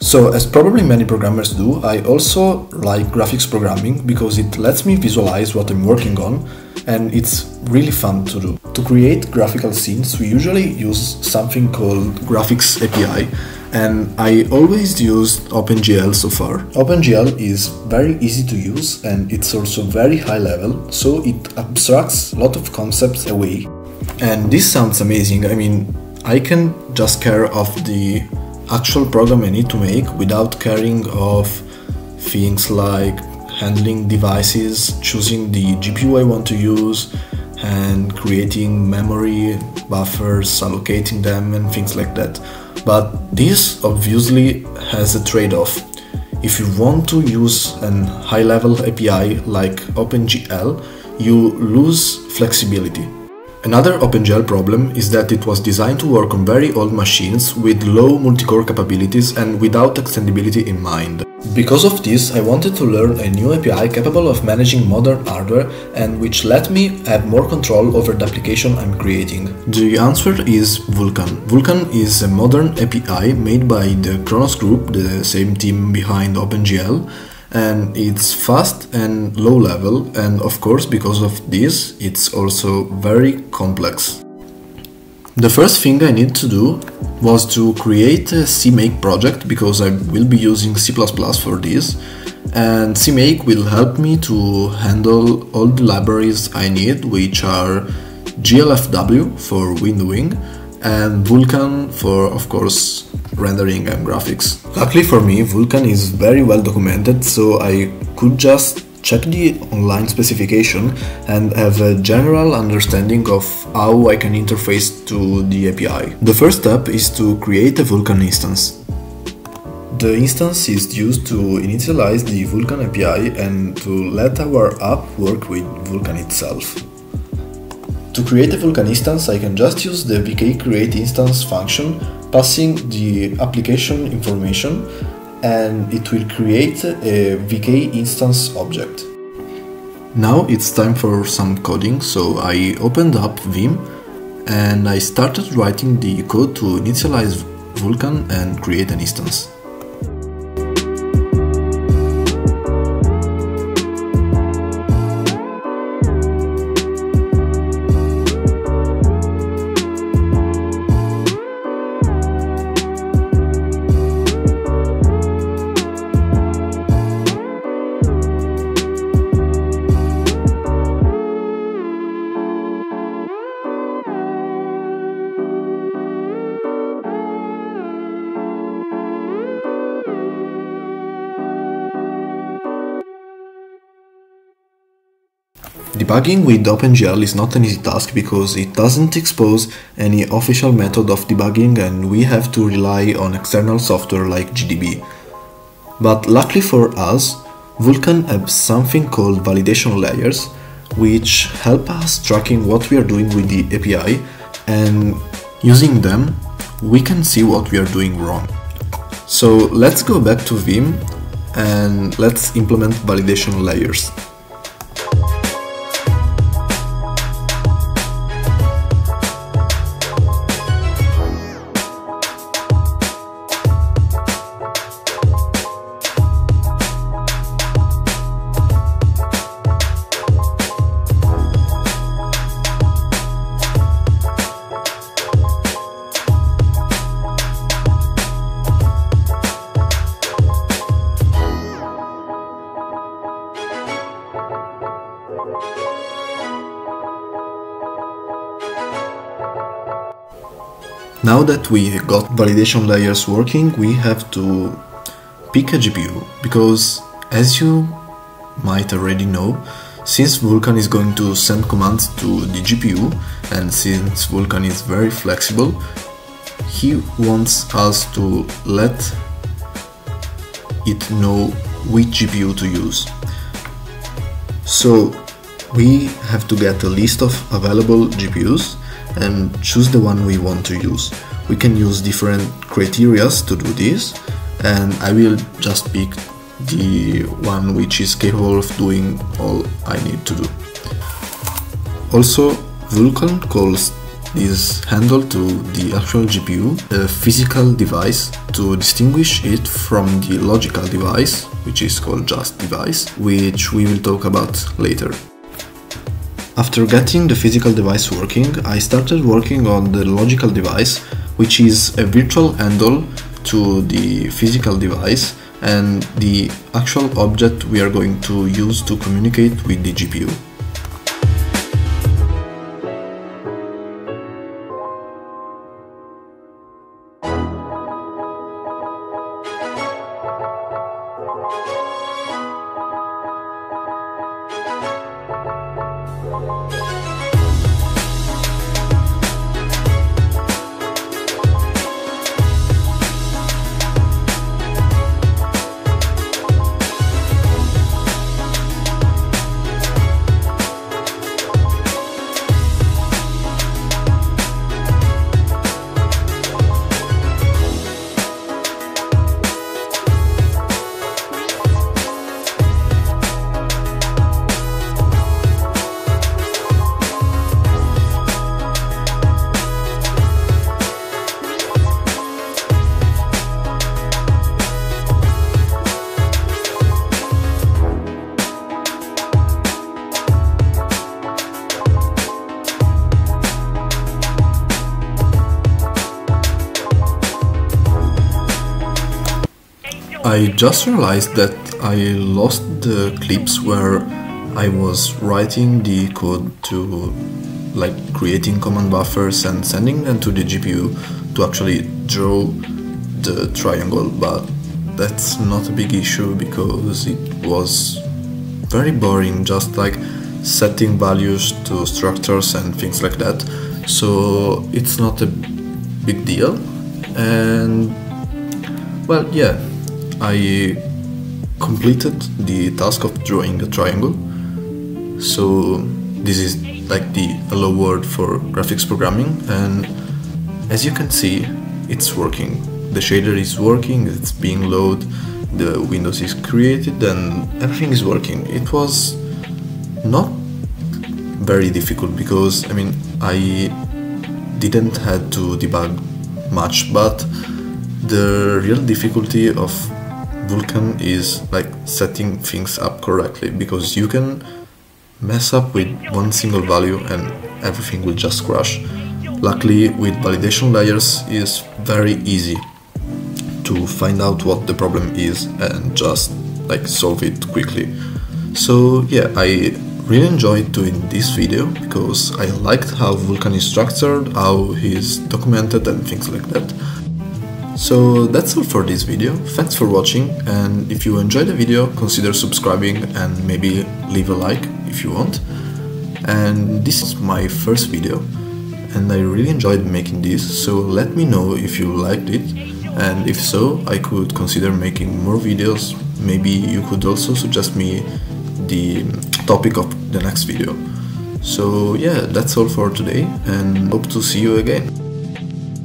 So, as probably many programmers do, I also like graphics programming because it lets me visualize what I'm working on, and it's really fun to do. To create graphical scenes, we usually use something called Graphics API, and I always used OpenGL so far. OpenGL is very easy to use and it's also very high level, so it abstracts a lot of concepts away. And this sounds amazing. I mean, I can just care of the actual program I need to make without caring of things like handling devices, choosing the GPU I want to use, and creating memory buffers, allocating them and things like that. But this obviously has a trade-off. If you want to use a high-level API like OpenGL, you lose flexibility. Another OpenGL problem is that it was designed to work on very old machines with low multi-core capabilities and without extendability in mind. Because of this, I wanted to learn a new API capable of managing modern hardware and which let me have more control over the application I'm creating. The answer is Vulkan. Vulkan is a modern API made by the Kronos Group, the same team behind OpenGL, and it's fast and low level, and of course because of this it's also very complex. The first thing I need to do was to create a Cmake project because I will be using C++ for this, and Cmake will help me to handle all the libraries I need, which are GLFW for windowing and Vulkan for, of course, rendering and graphics. Luckily for me, Vulkan is very well documented, so I could just check the online specification and have a general understanding of how I can interface to the API. The first step is to create a Vulkan instance. The instance is used to initialize the Vulkan API and to let our app work with Vulkan itself. To create a Vulkan instance, I can just use the vk-create-instance function, passing the application information, and it will create a vk instance object. Now it's time for some coding, so I opened up Vim and I started writing the code to initialize Vulkan and create an instance. Debugging with OpenGL is not an easy task because it doesn't expose any official method of debugging and we have to rely on external software like GDB. But luckily for us, Vulkan has something called validation layers, which help us tracking what we are doing with the API, and using them we can see what we are doing wrong. So let's go back to Vim and let's implement validation layers. Now that we got validation layers working, we have to pick a GPU, because as you might already know, since Vulkan is going to send commands to the GPU, and since Vulkan is very flexible, he wants us to let it know which GPU to use. So we have to get a list of available GPUs and choose the one we want to use. We can use different criteria to do this, and I will just pick the one which is capable of doing all I need to do. Also, Vulkan calls this handle to the actual GPU, a physical device, to distinguish it from the logical device, which is called just device, which we will talk about later. After getting the physical device working, I started working on the logical device, which is a virtual handle to the physical device and the actual object we are going to use to communicate with the GPU. I just realized that I lost the clips where I was writing the code to creating command buffers and sending them to the GPU to actually draw the triangle, but that's not a big issue because it was very boring, just like setting values to structures and things like that, so it's not a big deal. And well, yeah, I completed the task of drawing a triangle. So this is like the hello world for graphics programming, and as you can see, it's working. The shader is working, it's being loaded, the windows is created, and everything is working. It was not very difficult because I didn't had to debug much, but the real difficulty of Vulkan is setting things up correctly, because you can mess up with one single value and everything will just crash. Luckily, with validation layers it's very easy to find out what the problem is and just solve it quickly. So yeah, I really enjoyed doing this video because I liked how Vulkan is structured, how he's documented and things like that. So that's all for this video. Thanks for watching, and if you enjoyed the video, consider subscribing and maybe leave a like if you want. And this is my first video and I really enjoyed making this, so let me know if you liked it, and if so, I could consider making more videos. Maybe you could also suggest me the topic of the next video. So yeah, that's all for today and hope to see you again.